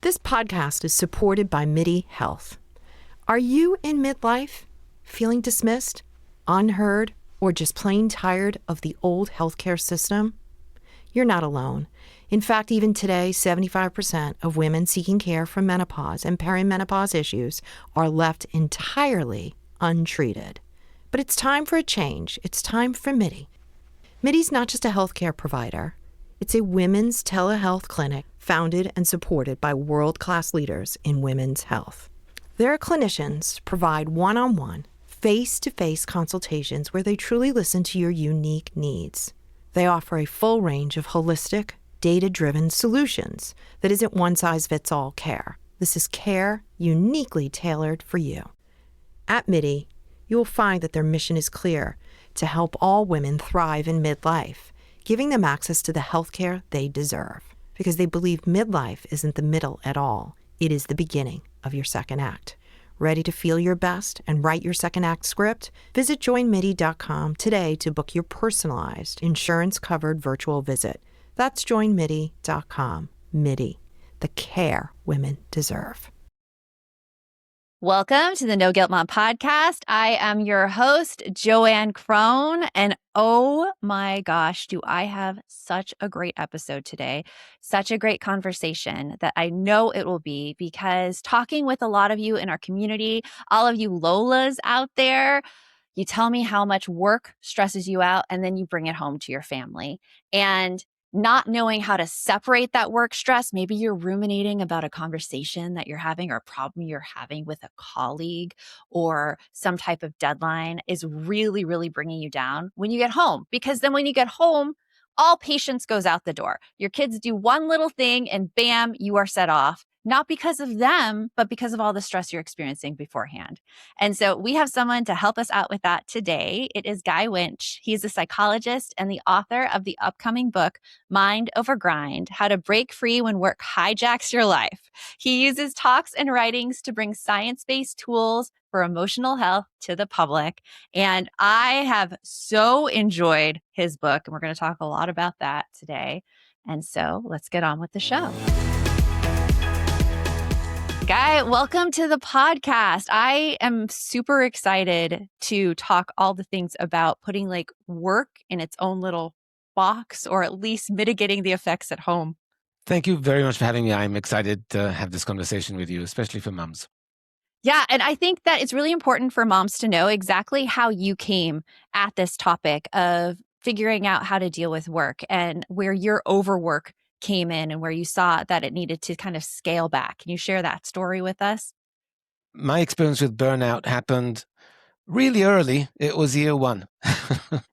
This podcast is supported by MIDI Health. Are you in midlife, feeling dismissed, unheard, or just plain tired of the old healthcare system? You're not alone. In fact, even today, 75% of women seeking care for menopause and perimenopause issues are left entirely untreated. But it's time for a change. It's time for MIDI. MIDI's not just a healthcare provider. It's a women's telehealth clinic founded and supported by world-class leaders in women's health. Their clinicians provide one-on-one, face-to-face consultations where they truly listen to your unique needs. They offer a full range of holistic, data-driven solutions that isn't one-size-fits-all care. This is care uniquely tailored for you. At MIDI, you will find that their mission is clear: to help all women thrive in midlife, giving them access to the healthcare they deserve. Because they believe midlife isn't the middle at all. It is the beginning of your second act. Ready to feel your best and write your second act script? Visit joinmidi.com today to book your personalized, insurance-covered virtual visit. That's joinmidi.com. MIDI, the care women deserve. Welcome to the No Guilt Mom podcast. I am your host, Joanne Crone, and oh my gosh, do I have such a great episode today, such a great conversation that I know it will be, because talking with a lot of you in our community, all of you Lolas out there, you tell me how much work stresses you out, and then you bring it home to your family. And not knowing how to separate that work stress, maybe you're ruminating about a conversation that you're having or a problem you're having with a colleague or some type of deadline, is really, really bringing you down when you get home. Because then when you get home, all patience goes out the door. Your kids do one little thing and bam, you are set off. Not because of them, but because of all the stress you're experiencing beforehand. And so we have someone to help us out with that today. It is Guy Winch. He's a psychologist and the author of the upcoming book, Mind Over Grind: How to Break Free When Work Hijacks Your Life. He uses talks and writings to bring science-based tools for emotional health to the public. And I have so enjoyed his book, and we're going to talk a lot about that today. And so let's get on with the show. Guy, welcome to the podcast. I am super excited to talk all the things about putting like work in its own little box, or at least mitigating the effects at home. Thank you very much for having me. I'm excited to have this conversation with you, especially for moms. Yeah, and I think that it's really important for moms to know exactly how you came at this topic of figuring out how to deal with work, and where your overwork came in and where you saw that it needed to kind of scale back. Can you share that story with us? My experience with burnout happened really early. It was year one.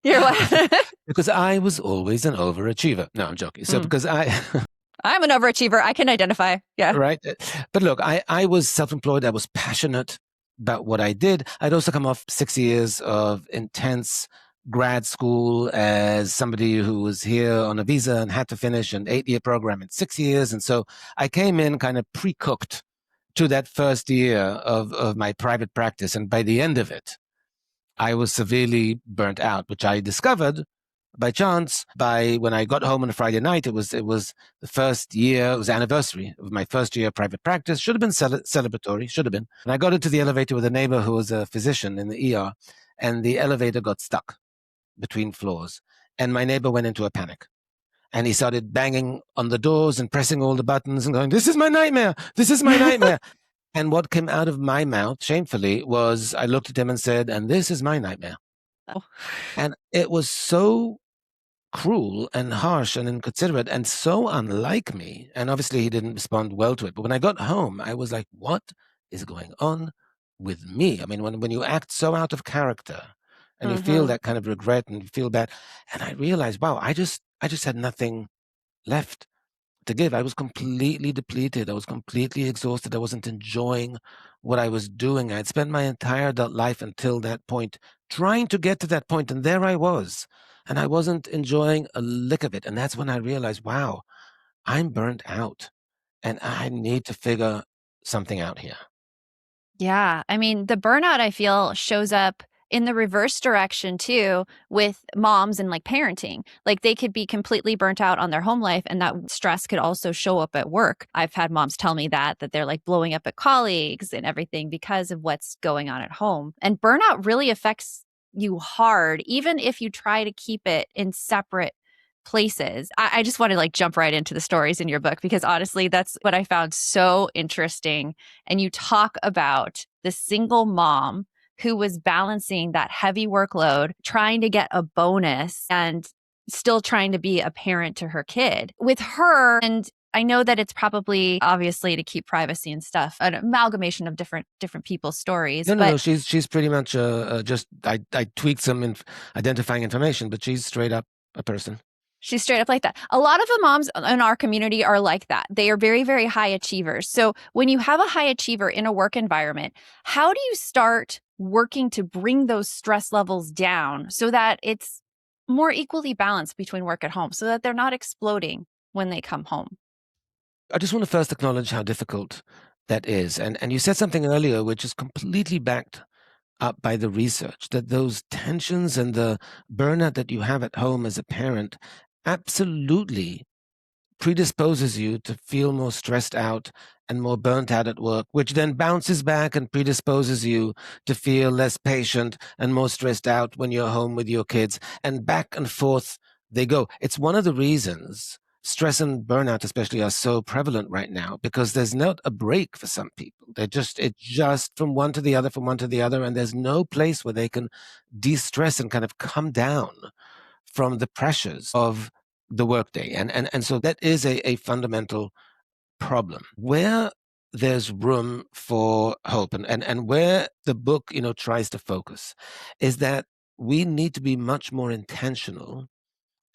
Year one. Because I was always an overachiever. No, I'm joking. So because I'm an overachiever. I can identify. Yeah. Right. But look, I was self-employed. I was passionate about what I did. I'd also come off 6 years of intense grad school as somebody who was here on a visa and had to finish an 8-year program in 6 years. And so I came in kind of pre-cooked to that first year of my private practice. And by the end of it, I was severely burnt out, which I discovered by chance when I got home on a Friday night. It was the first year, it was the anniversary of my first year of private practice. Should have been celebratory, should have been. And I got into the elevator with a neighbor who was a physician in the ER, and the elevator got stuck between floors. And my neighbor went into a panic. And he started banging on the doors and pressing all the buttons and going, "This is my nightmare. This is my nightmare." And what came out of my mouth, shamefully, was I looked at him and said, "And this is my nightmare." Oh. And it was so cruel and harsh and inconsiderate and so unlike me. And obviously he didn't respond well to it. But when I got home, I was like, what is going on with me? I mean, when you act so out of character and you feel that kind of regret and you feel bad. And I realized, wow, I just had nothing left to give. I was completely depleted. I was completely exhausted. I wasn't enjoying what I was doing. I had spent my entire adult life until that point trying to get to that point, and there I was. And I wasn't enjoying a lick of it. And that's when I realized, wow, I'm burnt out and I need to figure something out here. Yeah. I mean, the burnout, I feel, shows up in the reverse direction too, with moms and like parenting. Like they could be completely burnt out on their home life, and that stress could also show up at work. I've had moms tell me that they're like blowing up at colleagues and everything because of what's going on at home. And burnout really affects you hard, even if you try to keep it in separate places. I just want to like jump right into the stories in your book, because honestly, that's what I found so interesting. And you talk about the single mom who was balancing that heavy workload, trying to get a bonus and still trying to be a parent to her kid. With her, and I know that it's probably obviously to keep privacy and stuff, an amalgamation of different people's stories. No. She's pretty much just I tweaked some identifying information, but she's straight up a person. She's straight up like that. A lot of the moms in our community are like that. They are very, very high achievers. So when you have a high achiever in a work environment, how do you start working to bring those stress levels down so that it's more equally balanced between work and home, so that they're not exploding when they come home? I just want to first acknowledge how difficult that is. And you said something earlier which is completely backed up by the research, that those tensions and the burnout that you have at home as a parent absolutely predisposes you to feel more stressed out and more burnt out at work, which then bounces back and predisposes you to feel less patient and more stressed out when you're home with your kids. And back and forth they go. It's one of the reasons stress and burnout especially are so prevalent right now, because there's not a break for some people. It's just from one to the other, from one to the other, and there's no place where they can de-stress and kind of come down from the pressures of the workday. And so that is a fundamental problem. Where there's room for hope and where the book, tries to focus is that we need to be much more intentional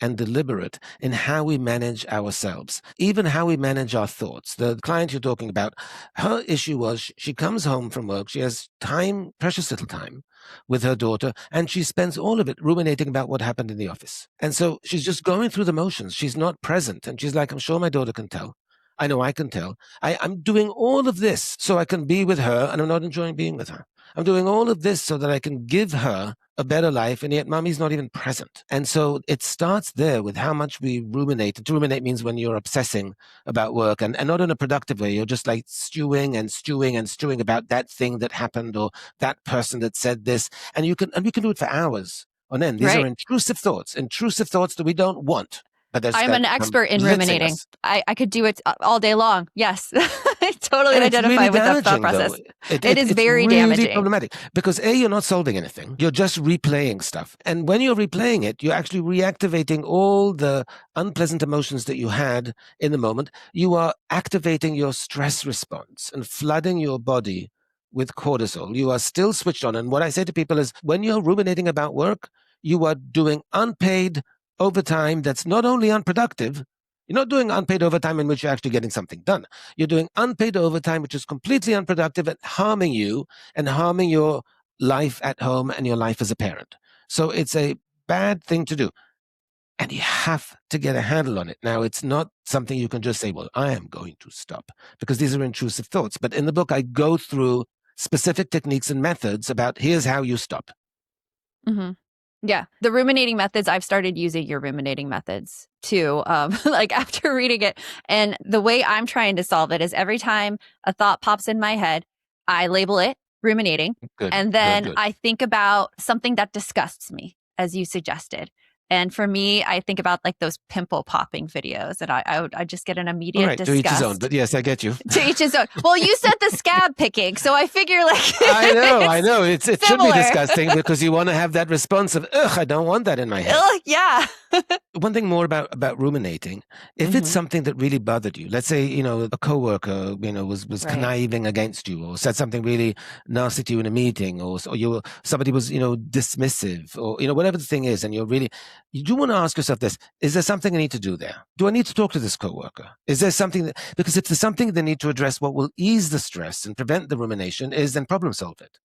and deliberate in how we manage ourselves, even how we manage our thoughts. The client you're talking about, her issue was she comes home from work, she has time, precious little time with her daughter, and she spends all of it ruminating about what happened in the office. And so she's just going through the motions. She's not present. And she's like, I'm sure my daughter can tell. I know I can tell. I'm doing all of this so I can be with her, and I'm not enjoying being with her. I'm doing all of this so that I can give her a better life, and yet mommy's not even present. And so it starts there with how much we ruminate. To ruminate means when you're obsessing about work, and not in a productive way. You're just like stewing and stewing and stewing about that thing that happened or that person that said this. And we can do it for hours on end. These are intrusive thoughts that we don't want. I'm an expert in ruminating. I could do it all day long. Yes. I totally identify really with that thought process. It's very really damaging. Problematic because you're not solving anything. You're just replaying stuff. And when you're replaying it, you're actually reactivating all the unpleasant emotions that you had in the moment. You are activating your stress response and flooding your body with cortisol. You are still switched on. And what I say to people is, when you're ruminating about work, you are doing unpaid overtime that's not only unproductive. You're not doing unpaid overtime in which you're actually getting something done. You're doing unpaid overtime which is completely unproductive and harming you and harming your life at home and your life as a parent. So it's a bad thing to do. And you have to get a handle on it. Now, it's not something you can just say, well, I am going to stop, because these are intrusive thoughts. But in the book, I go through specific techniques and methods about here's how you stop. Mm-hmm. Yeah. The ruminating methods, I've started using your ruminating methods too, like after reading it. And the way I'm trying to solve it is every time a thought pops in my head, I label it ruminating. Good, and then good. I think about something that disgusts me, as you suggested. And for me, I think about like those pimple popping videos, and I just get an immediate disgust. To each his own, but yes, I get you. To each his own. Well, you said the scab picking, so I figure like I know. It should be disgusting because you want to have that response of, ugh, I don't want that in my head. Ugh, yeah. One thing more about ruminating, if it's something that really bothered you, let's say, a coworker, was conniving against you or said something really nasty to you in a meeting, or somebody was, dismissive, or, whatever the thing is, and you do want to ask yourself this: is there something I need to do there? Do I need to talk to this coworker? Is there something because if there's something they need to address, what will ease the stress and prevent the rumination is then problem solve it.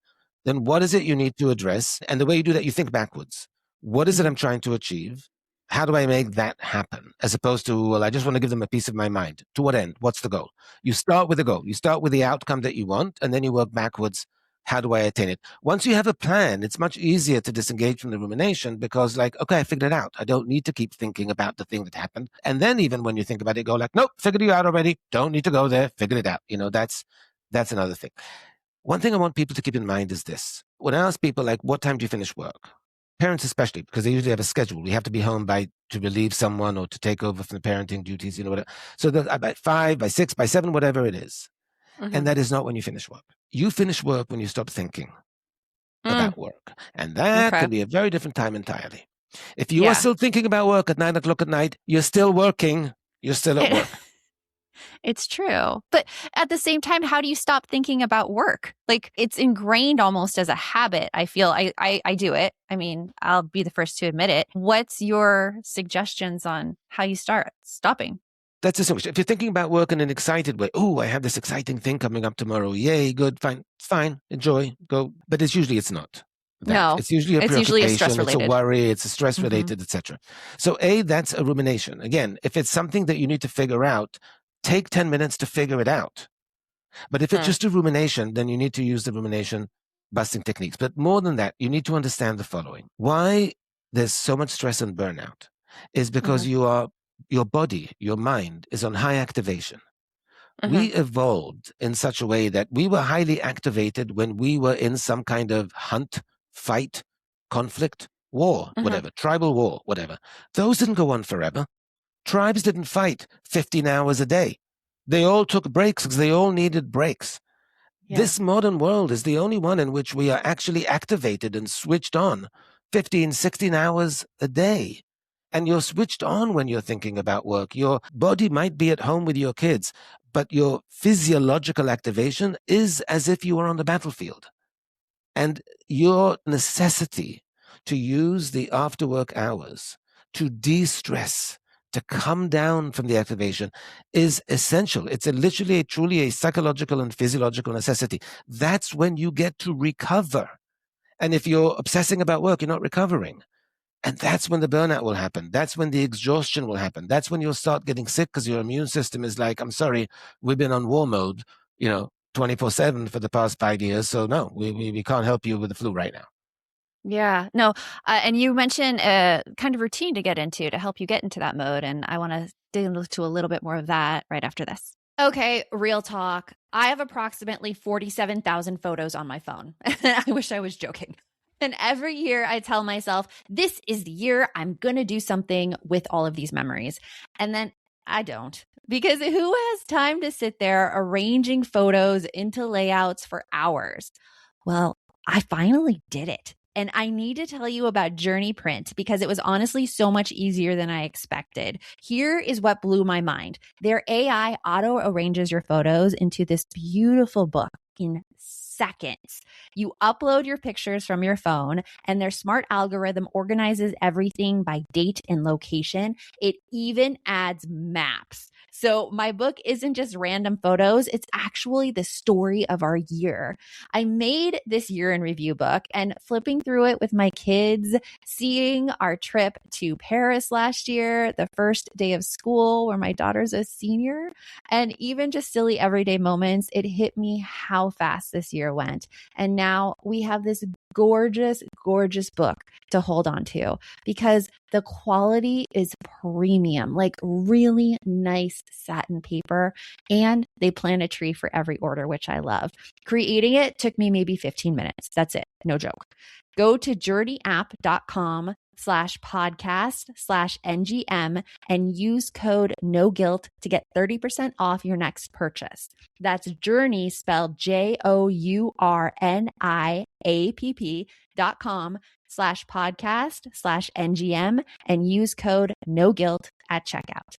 Then what is it you need to address? And the way you do that, you think backwards. What is it I'm trying to achieve? How do I make that happen? As opposed to, well, I just want to give them a piece of my mind. To what end? What's the goal? You start with the goal. You start with the outcome that you want, and then you work backwards How do I attain it? Once you have a plan, it's much easier to disengage from the rumination because okay, I figured it out. I don't need to keep thinking about the thing that happened. And then even when you think about it, go nope, figured you out already. Don't need to go there. Figured it out. That's another thing. One thing I want people to keep in mind is this. When I ask people, what time do you finish work? Parents especially, because they usually have a schedule. We have to be home to relieve someone or to take over from the parenting duties, whatever. So by 5, by 6, by 7, whatever it is. Mm-hmm. And that is not when you finish work. You finish work when you stop thinking about work. And that can be a very different time entirely. If you are still thinking about work at 9 o'clock at night, you're still working. You're still at work. It's true. But at the same time, how do you stop thinking about work? It's ingrained almost as a habit. I feel I do it. I mean, I'll be the first to admit it. What's your suggestions on how you start stopping? That's distinguished. If you're thinking about work in an excited way, I have this exciting thing coming up tomorrow. Yay, good, fine, enjoy, go. But it's not. No, it's usually a preoccupation, it's a worry, it's a stress related, etc. So that's a rumination. Again, if it's something that you need to figure out, take 10 minutes to figure it out. But if it's just a rumination, then you need to use the rumination busting techniques. But more than that, you need to understand the following. Why there's so much stress and burnout is because your body, your mind is on high activation. We evolved in such a way that we were highly activated when we were in some kind of hunt, fight, conflict, war, whatever, tribal war, whatever. Those didn't go on forever. Tribes didn't fight 15 hours a day. They all took breaks because they all needed breaks. Yeah. This modern world is the only one in which we are actually activated and switched on 15, 16 hours a day. And you're switched on when you're thinking about work. Your body might be at home with your kids, but your physiological activation is as if you were on the battlefield. And your necessity to use the after-work hours to de-stress, to come down from the activation is essential. It's truly a psychological and physiological necessity. That's when you get to recover. And if you're obsessing about work, you're not recovering. And that's when the burnout will happen. That's when the exhaustion will happen. That's when you'll start getting sick because your immune system is I'm sorry, we've been on war mode, 24/7 for the past 5 years. So no, we can't help you with the flu right now. Yeah, no. And you mentioned a kind of routine to get into to help you get into that mode. And I want to dig into a little bit more of that right after this. Okay, real talk. I have approximately 47,000 photos on my phone. I wish I was joking. And every year I tell myself, this is the year I'm going to do something with all of these memories. And then I don't. Because who has time to sit there arranging photos into layouts for hours? Well, I finally did it. And I need to tell you about Journey Print because it was honestly so much easier than I expected. Here is what blew my mind. Their AI auto arranges your photos into this beautiful book in seconds. You upload your pictures from your phone and their smart algorithm organizes everything by date and location. It even adds maps. So my book isn't just random photos. It's actually the story of our year. I made this year in review book and flipping through it with my kids, seeing our trip to Paris last year, the first day of school where my daughter's a senior, and even just silly everyday moments, it hit me how fast this year went. And now we have this gorgeous, gorgeous book to hold on to because the quality is premium, really nice satin paper, and they plant a tree for every order, which I love. Creating it took me maybe 15 minutes. That's it. No joke. Go to journeyapp.com/podcast/NGM and use code NOGUILT to get 30% off your next purchase. That's Journey spelled JOURNIAPP.com/podcast/NGM and use code NOGUILT at checkout.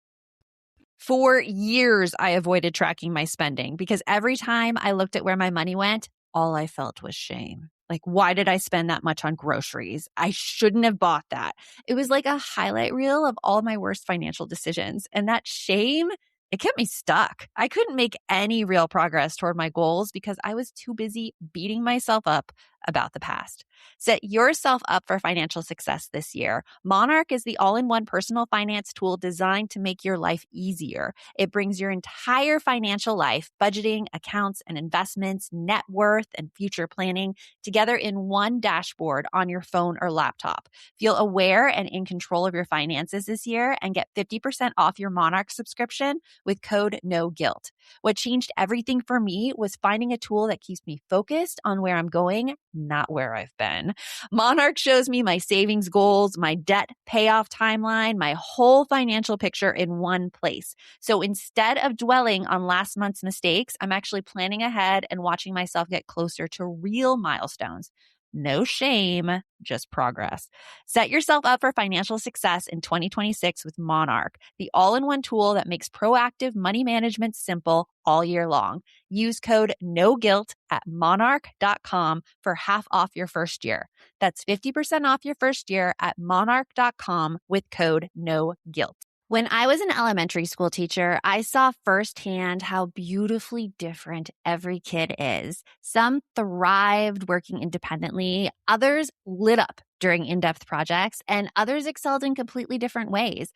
For years, I avoided tracking my spending because every time I looked at where my money went, all I felt was shame. Why did I spend that much on groceries? I shouldn't have bought that. It was like a highlight reel of all my worst financial decisions. And that shame, it kept me stuck. I couldn't make any real progress toward my goals because I was too busy beating myself up about the past. Set yourself up for financial success this year. Monarch is the all-in-one personal finance tool designed to make your life easier. It brings your entire financial life, budgeting, accounts and investments, net worth, and future planning together in one dashboard on your phone or laptop. Feel aware and in control of your finances this year and get 50% off your Monarch subscription with code NOGUILT. What changed everything for me was finding a tool that keeps me focused on where I'm going, not where I've been. Monarch shows me my savings goals, my debt payoff timeline, my whole financial picture in one place. So instead of dwelling on last month's mistakes, I'm actually planning ahead and watching myself get closer to real milestones. No shame, just progress. Set yourself up for financial success in 2026 with Monarch, the all-in-one tool that makes proactive money management simple all year long. Use code NOGUILT at monarch.com for half off your first year. That's 50% off your first year at monarch.com with code NOGUILT. When I was an elementary school teacher, I saw firsthand how beautifully different every kid is. Some thrived working independently, others lit up during in-depth projects, and others excelled in completely different ways.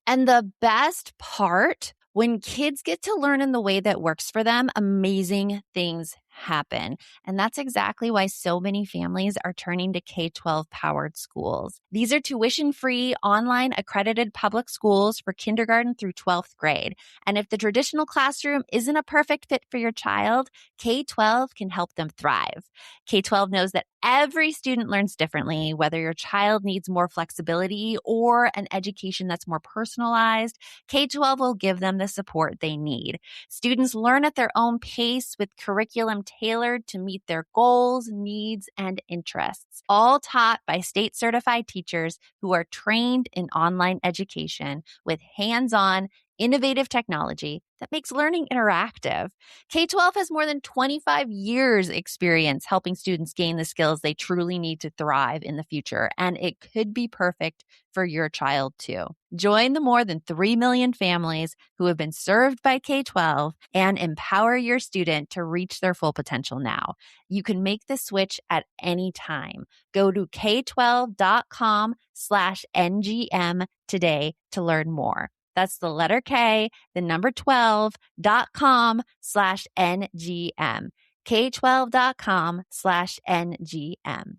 And the best part, when kids get to learn in the way that works for them, amazing things happen. And that's exactly why so many families are turning to K-12 powered schools. These are tuition-free, online accredited public schools for kindergarten through 12th grade. And if the traditional classroom isn't a perfect fit for your child, K-12 can help them thrive. K-12 knows that every student learns differently, whether your child needs more flexibility or an education that's more personalized. K-12 will give them the support they need. Students learn at their own pace with curriculum tailored to meet their goals, needs, and interests, all taught by state-certified teachers who are trained in online education with hands-on, innovative technology that makes learning interactive. K-12 has more than 25 years experience helping students gain the skills they truly need to thrive in the future, and it could be perfect for your child too. Join the more than 3 million families who have been served by K-12 and empower your student to reach their full potential now. You can make the switch at any time. Go to k12.com/NGM today to learn more. That's the letter K, the number 12.com/NGM. K12.com/NGM.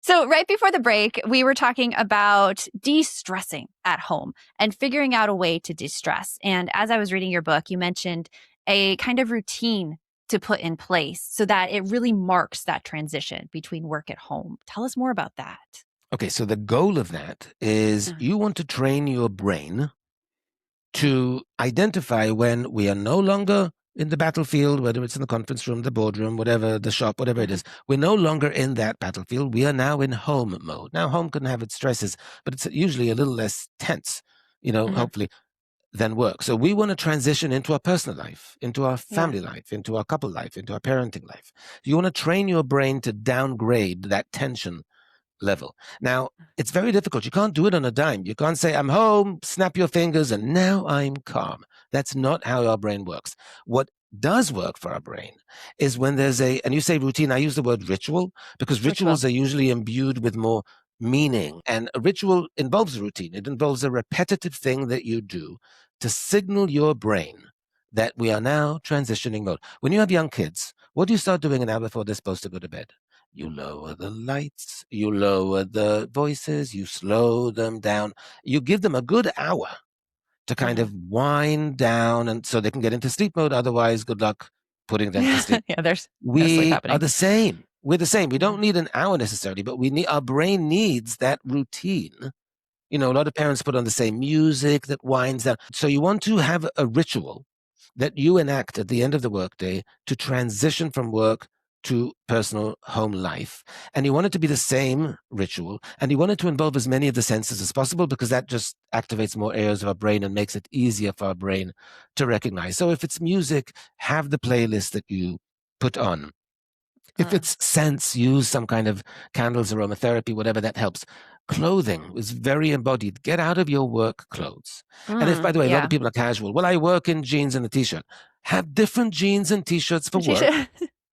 So right before the break, we were talking about de-stressing at home and figuring out a way to de-stress. And as I was reading your book, you mentioned a kind of routine to put in place so that it really marks that transition between work at home. Tell us more about that. Okay, so the goal of that is you want to train your brain to identify when we are no longer in the battlefield, whether it's in the conference room, the boardroom, whatever, the shop, whatever it is. We're no longer in that battlefield. We are now in home mode. Now, home can have its stresses, but it's usually a little less tense, hopefully, than work. So we want to transition into our personal life, into our family life, into our couple life, into our parenting life. You want to train your brain to downgrade that tension level. Now, it's very difficult. You can't do it on a dime. You can't say, I'm home, snap your fingers, and now I'm calm. That's not how our brain works. What does work for our brain is when there's and you say routine, I use the word ritual, because rituals are usually imbued with more meaning. And a ritual involves a routine. It involves a repetitive thing that you do to signal your brain that we are now transitioning mode. When you have young kids, what do you start doing an hour before they're supposed to go to bed? You lower the lights, you lower the voices, you slow them down. You give them a good hour to kind of wind down and so they can get into sleep mode. Otherwise, good luck putting them to sleep. There's we sleep happening. are the same. We're the same. We don't need an hour necessarily, but our brain needs that routine. A lot of parents put on the same music that winds down. So you want to have a ritual that you enact at the end of the workday to transition from work to personal home life. And you want it to be the same ritual, and you want it to involve as many of the senses as possible, because that just activates more areas of our brain and makes it easier for our brain to recognize. So if it's music, have the playlist that you put on. If it's scents, use some kind of candles, aromatherapy, whatever that helps. Clothing is very embodied. Get out of your work clothes. And if, by the way, a lot of people are casual, well, I work in jeans and a t-shirt. Have different jeans and t-shirts for work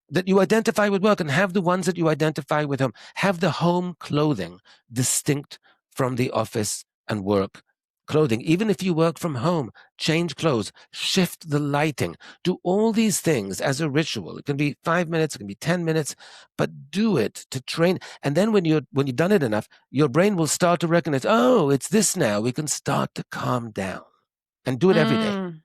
that you identify with work, and have the ones that you identify with home. Have the home clothing distinct from the office and work clothing. Even if you work from home, change clothes, shift the lighting, do all these things as a ritual. It can be 5 minutes, it can be 10 minutes, but do it to train. And then when you've done it enough, your brain will start to recognize, oh, it's this now. We can start to calm down, and do it every day.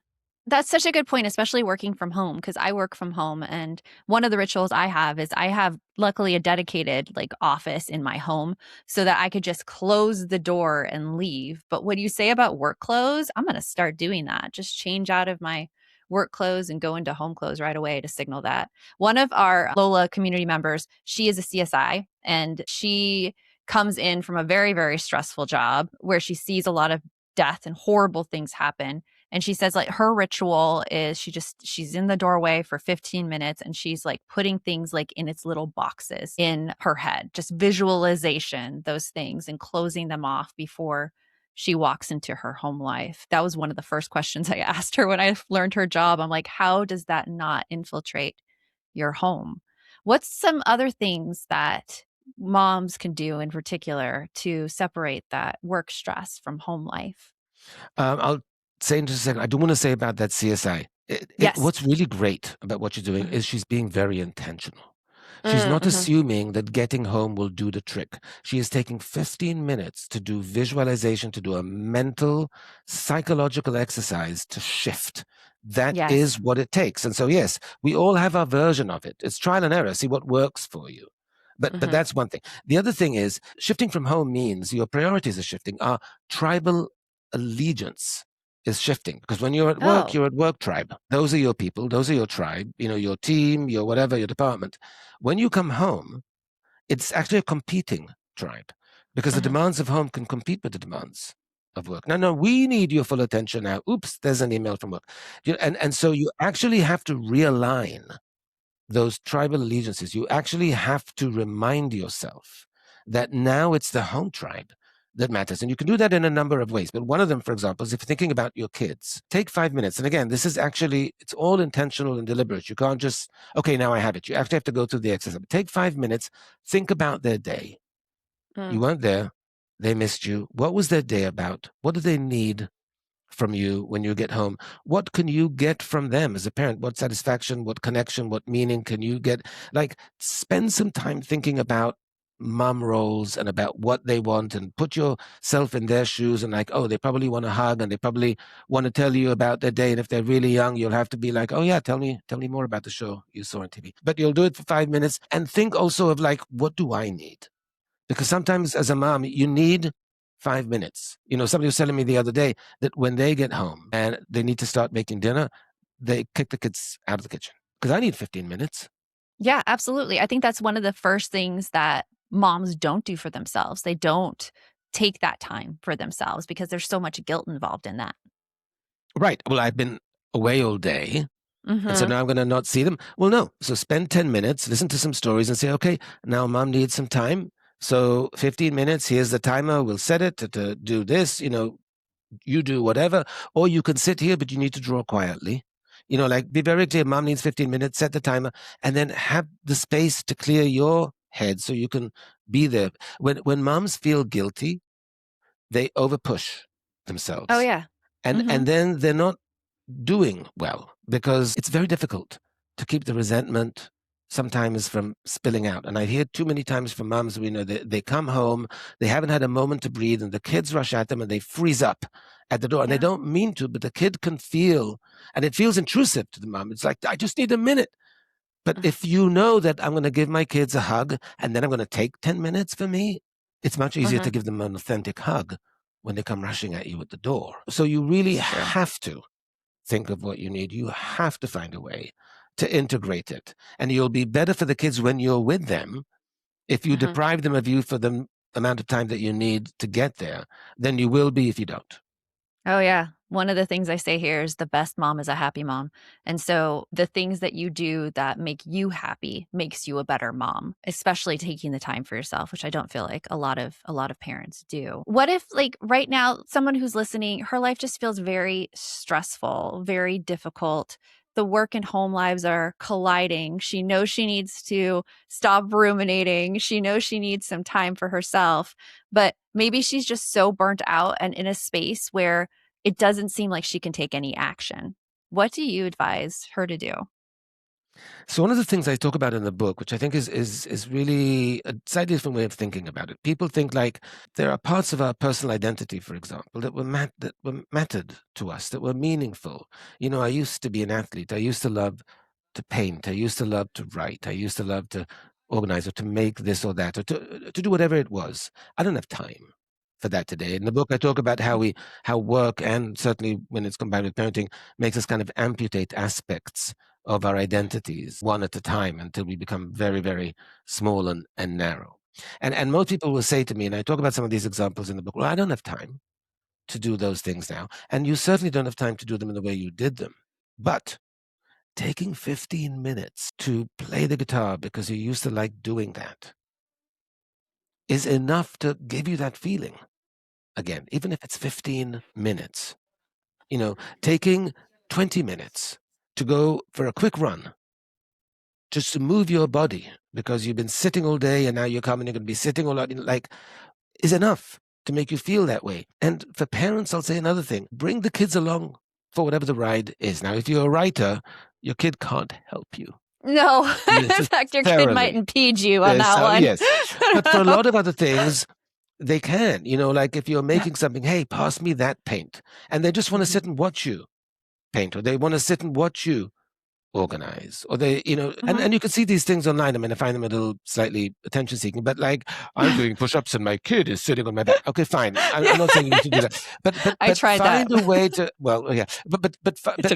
That's such a good point, especially working from home, because I work from home. And one of the rituals I have is I have luckily a dedicated office in my home so that I could just close the door and leave. But what you say about work clothes, I'm going to start doing that. Just change out of my work clothes and go into home clothes right away to signal that. One of our Lola community members, she is a CSI, and she comes in from a very, very stressful job where she sees a lot of death and horrible things happen. And she says her ritual is she's in the doorway for 15 minutes and she's putting things in its little boxes in her head, just visualization, those things, and closing them off before she walks into her home life. That was one of the first questions I asked her when I learned her job. I'm like, how does that not infiltrate your home? What's some other things that moms can do in particular to separate that work stress from home life? I'll say in just a second, I do want to say about that CSI. Yes. What's really great about what you're doing is she's being very intentional. She's not Mm-hmm. assuming that getting home will do the trick. She is taking 15 minutes to do visualization, to do a mental, psychological exercise to shift. That Yes. is what it takes. And so, yes, we all have our version of it. It's trial and error. See what works for you. But that's one thing. The other thing is shifting from home means your priorities are shifting. Our tribal allegiance is shifting, because when you're at work, you're at work tribe. Those are your people. Those are your tribe, your team, your whatever, your department. When you come home, it's actually a competing tribe, because the demands of home can compete with the demands of work. No, we need your full attention now. Oops, there's an email from work. And so you actually have to realign those tribal allegiances. You actually have to remind yourself that now it's the home tribe that matters. And you can do that in a number of ways. But one of them, for example, is if you're thinking about your kids, take 5 minutes. And again, this is actually, it's all intentional and deliberate. You can't just, okay, now I have it. You actually have to go through the exercise. Take 5 minutes, think about their day. You weren't there. They missed you. What was their day about? What do they need from you when you get home? What can you get from them as a parent? What satisfaction, what connection, what meaning can you get? Spend some time thinking about mom roles and about what they want, and put yourself in their shoes, and oh, they probably want a hug, and they probably want to tell you about their day. And if they're really young, you'll have to be like, oh yeah, tell me more about the show you saw on TV. But you'll do it for 5 minutes, and think also of what do I need? Because sometimes as a mom, you need 5 minutes. Somebody was telling me the other day that when they get home and they need to start making dinner, they kick the kids out of the kitchen, because I need 15 minutes. Yeah, absolutely. I think that's one of the first things that moms don't do for themselves. They don't take that time for themselves because there's so much guilt involved in that. Right. Well, I've been away all day, and so now I'm going to not see them. Well, no. So spend 10 minutes, listen to some stories, and say, okay, now mom needs some time. So 15 minutes, here's the timer. We'll set it to do this. You do whatever. Or you can sit here, but you need to draw quietly. Be very clear. Mom needs 15 minutes, set the timer, and then have the space to clear your head so you can be there. When moms feel guilty, they overpush themselves. Oh, yeah. And then they're not doing well, because it's very difficult to keep the resentment sometimes from spilling out. And I hear too many times from moms, they come home, they haven't had a moment to breathe, and the kids rush at them and they freeze up at the door. And they don't mean to, but the kid can feel, and it feels intrusive to the mom. It's like, I just need a minute. But if you know that I'm going to give my kids a hug, and then I'm going to take 10 minutes for me, it's much easier to give them an authentic hug when they come rushing at you at the door. So you really have to think of what you need. You have to find a way to integrate it. And you'll be better for the kids when you're with them. If you deprive them of you for the amount of time that you need to get there, then you will be if you don't. Oh, yeah. One of the things I say here is the best mom is a happy mom. And so the things that you do that make you happy makes you a better mom, especially taking the time for yourself, which I don't feel like a lot of parents do. What if right now, someone who's listening, her life just feels very stressful, very difficult. the work and home lives are colliding. She knows she needs to stop ruminating. She knows she needs some time for herself, but maybe she's just so burnt out and in a space where it doesn't seem like she can take any action. What do you advise her to do? So one of the things I talk about in the book, which I think is really a slightly different way of thinking about it. People think like there are parts of our personal identity, for example, that were mattered to us, that were meaningful. I used to be an athlete. I used to love to paint. I used to love to write. I used to love to organize or to make this or that or to do whatever it was. I don't have time for that today. In the book, I talk about how work, and certainly when it's combined with parenting, makes us kind of amputate aspects of our identities one at a time until we become very, very small and narrow. And most people will say to me, and I talk about some of these examples in the book, well, I don't have time to do those things now. And you certainly don't have time to do them in the way you did them. But taking 15 minutes to play the guitar because you used to like doing that is enough to give you that feeling again, even if it's 15 minutes. Taking 20 minutes to go for a quick run, just to move your body because you've been sitting all day and now you're coming, you're going to be sitting all night, is enough to make you feel that way. And for parents, I'll say another thing, bring the kids along for whatever the ride is. Now, if you're a writer, your kid can't help you. No, in fact, your kid might impede you on that one. Yes, but for a lot of other things, they can, like if you're making something, hey, pass me that paint. And they just want to sit and watch you paint, or they want to sit and watch you organize, or they, and you can see these things online. I mean, I find them a little slightly attention seeking, but like I'm doing push-ups and my kid is sitting on my back. Okay, fine. I'm not saying you should do that, but I tried find that. a way to, well, yeah, but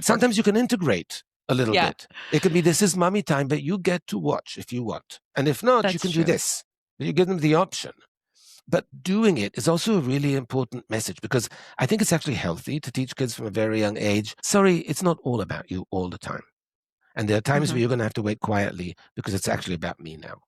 sometimes you can integrate a little bit. It could be, this is mommy time, but you get to watch if you want. And if not, you can do this. You give them the option. But doing it is also a really important message, because I think it's actually healthy to teach kids from a very young age, sorry, it's not all about you all the time. And there are times where you're going to have to wait quietly because it's actually about me now.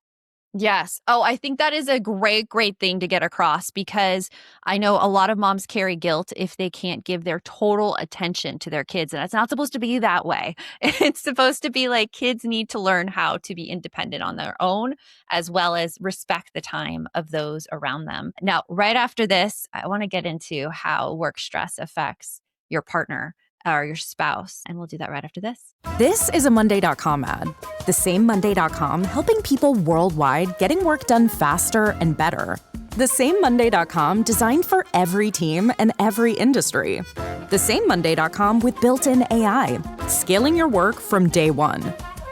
Yes. Oh, I think that is a great, great thing to get across, because I know a lot of moms carry guilt if they can't give their total attention to their kids. And it's not supposed to be that way. It's supposed to be like kids need to learn how to be independent on their own, as well as respect the time of those around them. Now, right after this, I want to get into how work stress affects your partner or your spouse. And we'll do that right after this. This is a Monday.com ad. The same Monday.com helping people worldwide getting work done faster and better. The same Monday.com designed for every team and every industry. The same Monday.com with built-in AI, scaling your work from day one.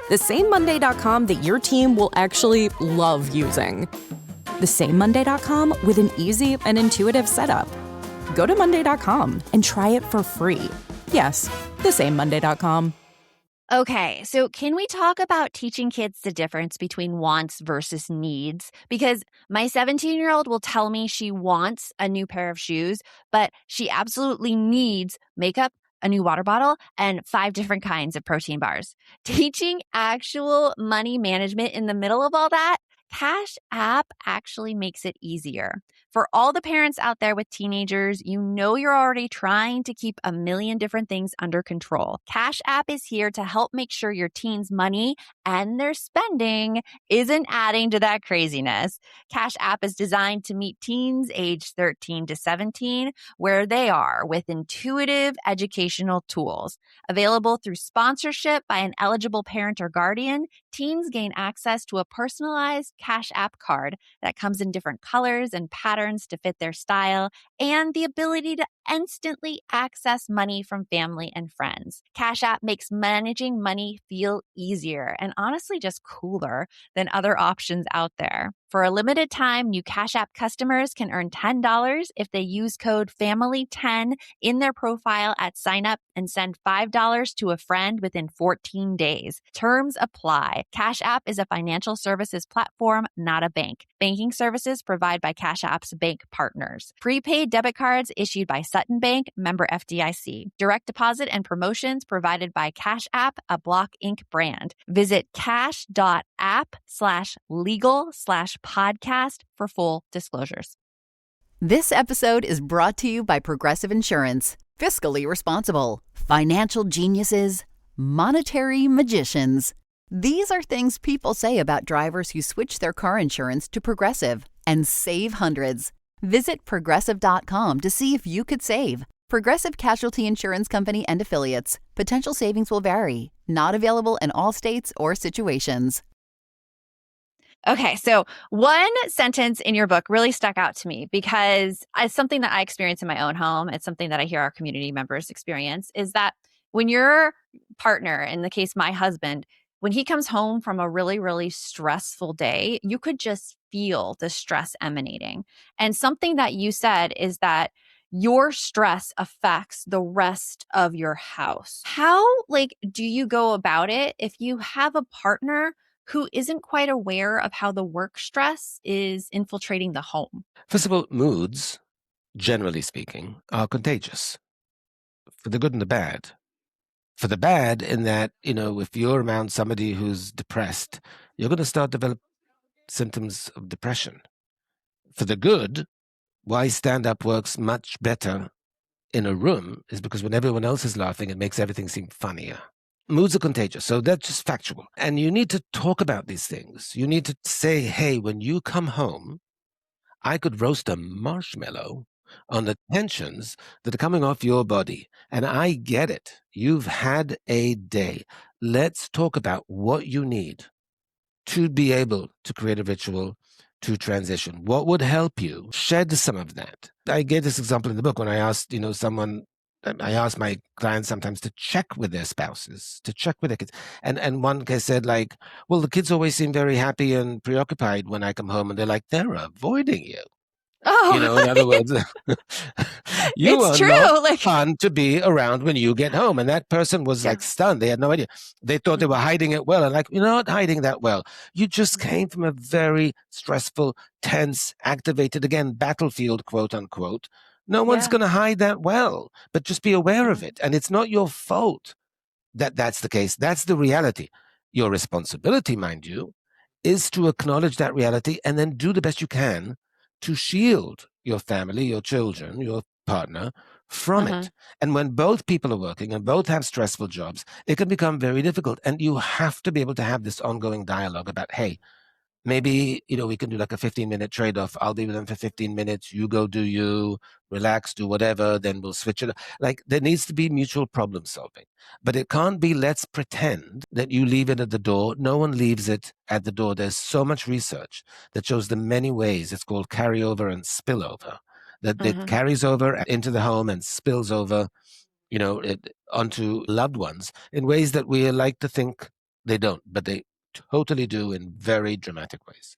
The same Monday.com that your team will actually love using. The same Monday.com with an easy and intuitive setup. Go to Monday.com and try it for free. Yes, the same Monday.com. Okay, so can we talk about teaching kids the difference between wants versus needs? Because my 17-year-old will tell me she wants a new pair of shoes, but she absolutely needs makeup, a new water bottle, and 5 different kinds of protein bars. Teaching actual money management in the middle of all that, Cash App actually makes it easier. For all the parents out there with teenagers, you know you're already trying to keep a million different things under control. Cash App is here to help make sure your teens' money and their spending isn't adding to that craziness. Cash App is designed to meet teens aged 13 to 17 where they are, with intuitive educational tools. Available through sponsorship by an eligible parent or guardian, teens gain access to a personalized Cash App card that comes in different colors and patterns to fit their style, and the ability to instantly access money from family and friends. Cash App makes managing money feel easier and honestly just cooler than other options out there. For a limited time, new Cash App customers can earn $10 if they use code FAMILY10 in their profile at sign up and send $5 to a friend within 14 days. Terms apply. Cash App is a financial services platform, not a bank. Banking services provided by Cash App's bank partners. Prepaid debit cards issued by Sutton Bank, member FDIC. Direct deposit and promotions provided by Cash App, a Block Inc. brand. Visit cash.app/legal/podcast for full disclosures. This episode is brought to you by Progressive Insurance. Fiscally responsible, financial geniuses, monetary magicians. These are things people say about drivers who switch their car insurance to Progressive and save hundreds. Visit Progressive.com to see if you could save. Progressive Casualty Insurance Company and Affiliates. Potential savings will vary. Not available in all states or situations. Okay, so one sentence in your book really stuck out to me because it's something that I experience in my own home. It's something that I hear our community members experience, is that when your partner, in the case my husband, when he comes home from a really, really stressful day, you could just feel the stress emanating. And something that you said is that your stress affects the rest of your house. How, do you go about it if you have a partner who isn't quite aware of how the work stress is infiltrating the home? First of all, moods, generally speaking, are contagious for the good and the bad. For the bad, in that, if you're around somebody who's depressed, you're going to start develop symptoms of depression. For the good, why stand-up works much better in a room is because when everyone else is laughing, it makes everything seem funnier. Moods are contagious, so that's just factual. And you need to talk about these things. You need to say, hey, when you come home, I could roast a marshmallow on the tensions that are coming off your body. And I get it. You've had a day. Let's talk about what you need to be able to create a ritual to transition. What would help you shed some of that? I gave this example in the book when I asked, I ask my clients sometimes to check with their spouses, to check with their kids. And one guy said, well, the kids always seem very happy and preoccupied when I come home. And they're like, they're avoiding you. Oh, In other words, you it's are true. not fun to be around when you get home. And that person was stunned. They had no idea. They thought they were hiding it well. And you're not hiding that well. You just came from a very stressful, tense, activated, again, battlefield, quote unquote. No one's going to hide that well, but just be aware of it. And it's not your fault that that's the case. That's the reality. Your responsibility, mind you, is to acknowledge that reality and then do the best you can to shield your family, your children, your partner from it. And when both people are working and both have stressful jobs, it can become very difficult. And you have to be able to have this ongoing dialogue about, hey, maybe, we can do like a 15-minute trade-off. I'll be with them for 15 minutes. You go do you, relax, do whatever, then we'll switch it. There needs to be mutual problem solving. But it can't be, let's pretend that you leave it at the door. No one leaves it at the door. There's so much research that shows the many ways, it's called carryover and spillover, that it carries over into the home and spills over, onto loved ones in ways that we like to think they don't, but they totally do in very dramatic ways.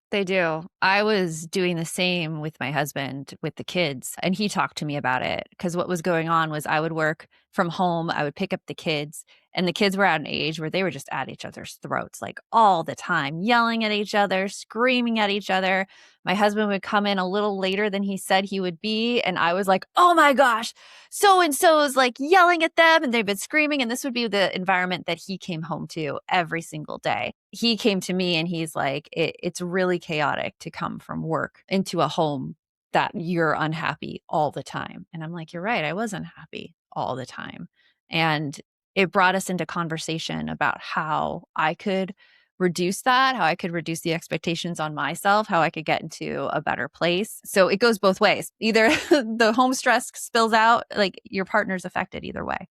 They do. I was doing the same with my husband, with the kids, and he talked to me about it because what was going on was I would work from home, I would pick up the kids, and the kids were at an age where they were just at each other's throats, all the time, yelling at each other, screaming at each other. My husband would come in a little later than he said he would be, and I was like, oh my gosh, so-and-so is yelling at them, and they've been screaming, and this would be the environment that he came home to every single day. He came to me and he's like, it's really chaotic to come from work into a home that you're unhappy all the time. And I'm like, you're right, I was unhappy all the time. And it brought us into conversation about how I could reduce that, how I could reduce the expectations on myself, how I could get into a better place. So it goes both ways. Either the home stress spills out, your partner's affected either way.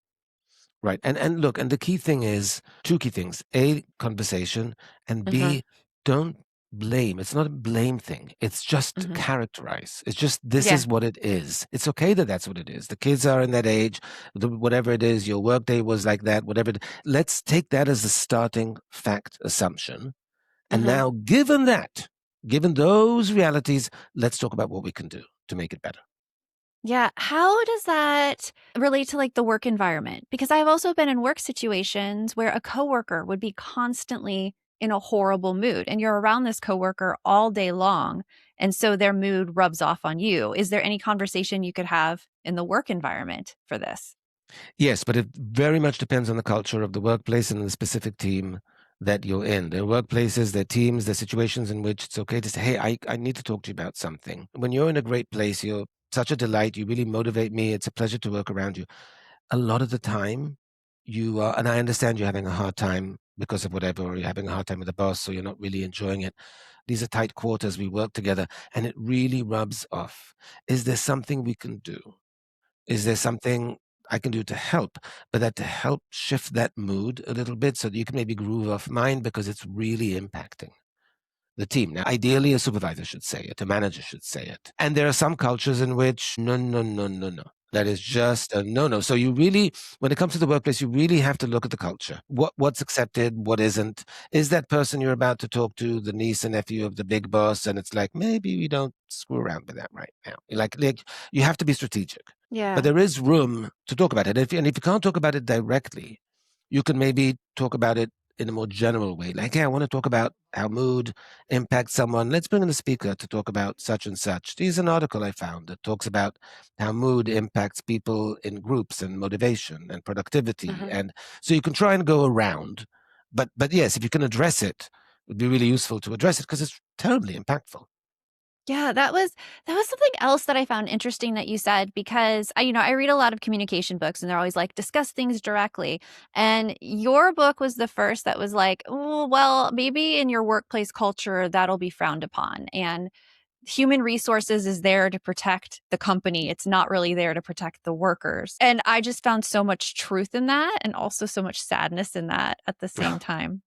Right. And look, and the key thing is two key things. A, conversation, and B, don't blame. It's not a blame thing. It's just characterize. It's just, this is what it is. It's okay that that's what it is. The kids are in that age, whatever it is, your workday was like that, whatever. Let's take that as a starting fact assumption. And now, given those realities, let's talk about what we can do to make it better. Yeah. How does that relate to the work environment? Because I've also been in work situations where a coworker would be constantly in a horrible mood and you're around this coworker all day long. And so their mood rubs off on you. Is there any conversation you could have in the work environment for this? Yes, but it very much depends on the culture of the workplace and the specific team that you're in. There are workplaces, there are teams, there are situations in which it's okay to say, hey, I need to talk to you about something. When you're in a great place, you're such a delight, you really motivate me, it's a pleasure to work around you. A lot of the time, you are, and I understand you're having a hard time because of whatever, or you're having a hard time with the boss, so you're not really enjoying it. These are tight quarters. We work together, and it really rubs off. Is there something we can do? Is there something I can do to help? But that to help shift that mood a little bit so that you can maybe groove off mine, because it's really impacting the team. Now, ideally, a supervisor should say it, a manager should say it. And there are some cultures in which, no, no, no, no, no. That is just a no-no. So you really, when it comes to the workplace, you really have to look at the culture. What's accepted, what isn't. Is that person you're about to talk to the niece and nephew of the big boss? And it's like, maybe we don't screw around with that right now. Like you have to be strategic. Yeah. But there is room to talk about it. And if you can't talk about it directly, you can maybe talk about it in a more general way. Like, hey, I want to talk about how mood impacts someone. Let's bring in a speaker to talk about such and such. There's an article I found that talks about how mood impacts people in groups and motivation and productivity. And so you can try and go around. But yes, if you can address it, it would be really useful to address it because it's terribly impactful. Yeah, that was something else that I found interesting that you said, because I read a lot of communication books and they're always like, discuss things directly. And your book was the first that was like, oh, well, maybe in your workplace culture that'll be frowned upon. And human resources is there to protect the company. It's not really there to protect the workers. And I just found so much truth in that, and also so much sadness in that at the same time.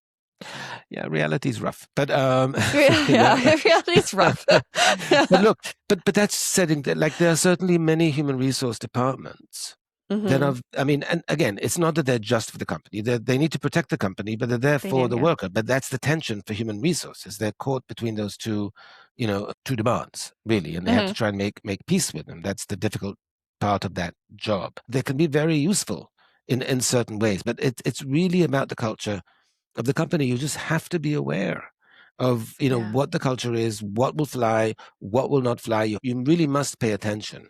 Yeah, reality's rough, but reality's rough. But look, but that's setting that, like, there are certainly many human resource departments that are. I mean, and again, it's not that they're just for the company. They need to protect the company, but they're there for the worker. But that's the tension for human resources. They're caught between those two demands, really, and they have to try and make peace with them. That's the difficult part of that job. They can be very useful in certain ways, but it's really about the culture of the company. You just have to be aware of what the culture is, what will fly, what will not fly. You really must pay attention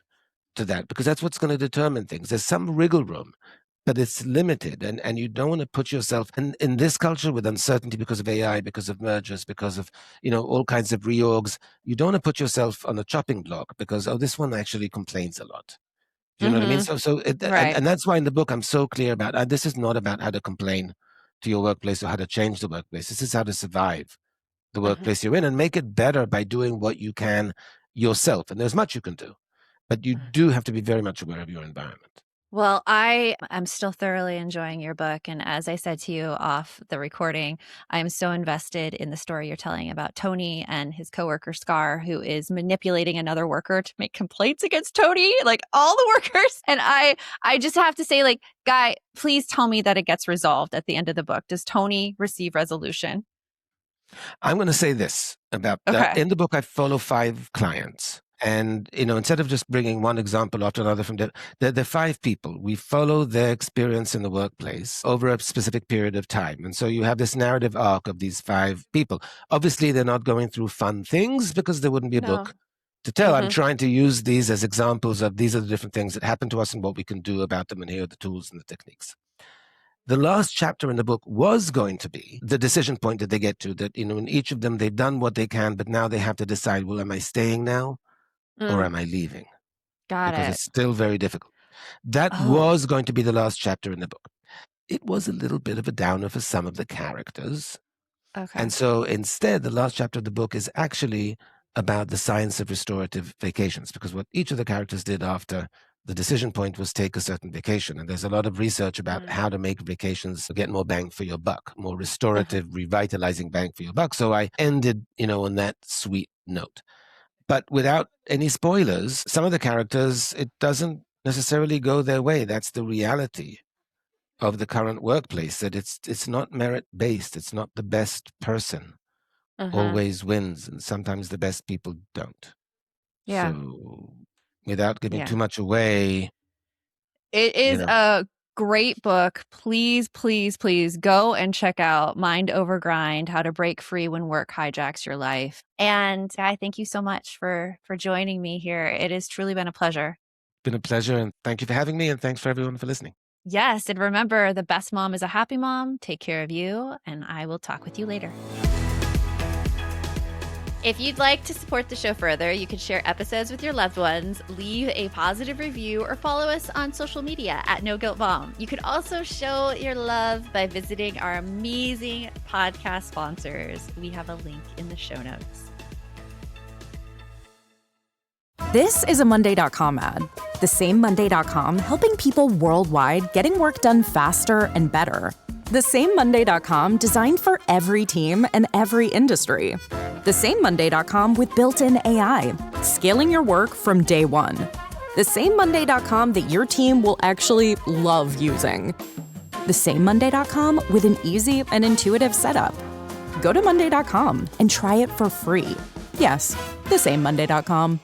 to that, because that's what's going to determine things. There's some wriggle room, but it's limited, and you don't want to put yourself in this culture with uncertainty because of AI, because of mergers, because of all kinds of reorgs. You don't want to put yourself on a chopping block because, oh, this one actually complains a lot. Do you know what I mean? And that's why in the book I'm so clear about this is not about how to complain to your workplace or how to change the workplace. This is how to survive the workplace you're in and make it better by doing what you can yourself. And there's much you can do, but you do have to be very much aware of your environment. Well, I am still thoroughly enjoying your book. And as I said to you off the recording, I am so invested in the story you're telling about Tony and his coworker, Scar, who is manipulating another worker to make complaints against Tony, like all the workers. And I just have to say, like, Guy, please tell me that it gets resolved at the end of the book. Does Tony receive resolution? I'm going to say this about that. In the book, I follow 5 clients. And, instead of just bringing one example after another from they're 5 people. We follow their experience in the workplace over a specific period of time. And so you have this narrative arc of these 5 people. Obviously, they're not going through fun things because there wouldn't be a book to tell. I'm trying to use these as examples of these are the different things that happen to us and what we can do about them, and here are the tools and the techniques. The last chapter in the book was going to be the decision point that they get to, that, in each of them, they've done what they can, but now they have to decide, well, am I staying now? Or am I leaving? Because it's still very difficult. That was going to be the last chapter in the book. It was a little bit of a downer for some of the characters. And so instead, the last chapter of the book is actually about the science of restorative vacations, because what each of the characters did after the decision point was take a certain vacation. And there's a lot of research about how to make vacations get more bang for your buck, more restorative, revitalizing bang for your buck. So I ended, on that sweet note. But without any spoilers, some of the characters, it doesn't necessarily go their way. That's the reality of the current workplace, that it's not merit-based. It's not the best person always wins, and sometimes the best people don't. Yeah. So without giving too much away. It is a great book. Please, please, please go and check out Mind Over Grind, How to Break Free When Work Hijacks Your Life. And Guy, thank you so much for joining me here. It has truly been a pleasure. Been a pleasure, and thank you for having me, and thanks for everyone for listening. Yes, and remember, the best mom is a happy mom. Take care of you, and I will talk with you later. If you'd like to support the show further, you can share episodes with your loved ones, leave a positive review, or follow us on social media at No Guilt Mom. You could also show your love by visiting our amazing podcast sponsors. We have a link in the show notes. This is a Monday.com ad. The same Monday.com helping people worldwide getting work done faster and better. The same Monday.com designed for every team and every industry. The same Monday.com with built-in AI, scaling your work from day one. The same Monday.com that your team will actually love using. The same Monday.com with an easy and intuitive setup. Go to Monday.com and try it for free. Yes, the same Monday.com.